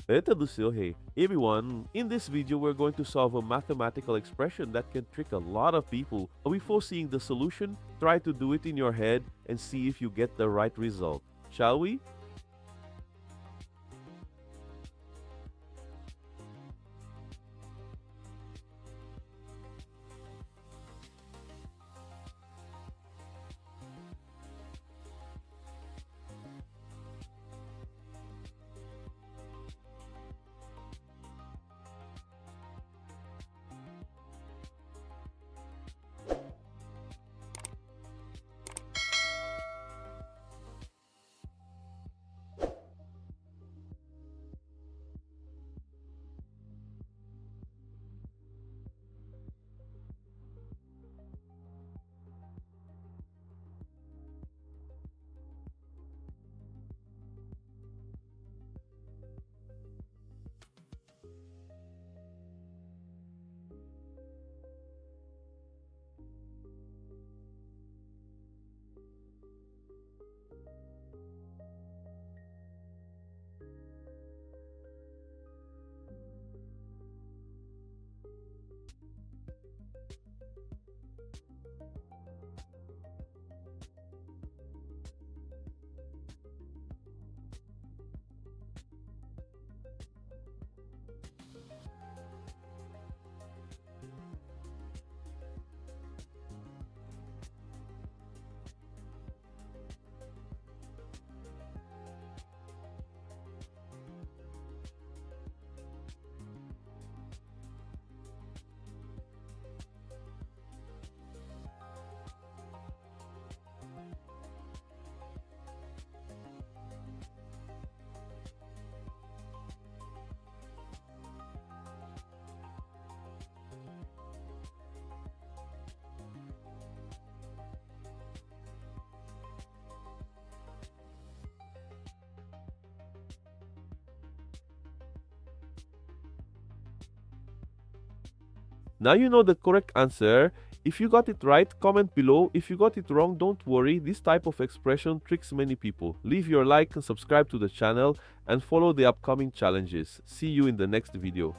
Hey everyone, in this video we're going to solve a mathematical expression that can trick a lot of people. Before seeing the solution, try to do it in your head and see if you get the right result. Shall we? Now you know the correct answer. If you got it right, comment below. If you got it wrong, don't worry. This type of expression tricks many people. Leave your like and subscribe to the channel and follow the upcoming challenges. See you in the next video.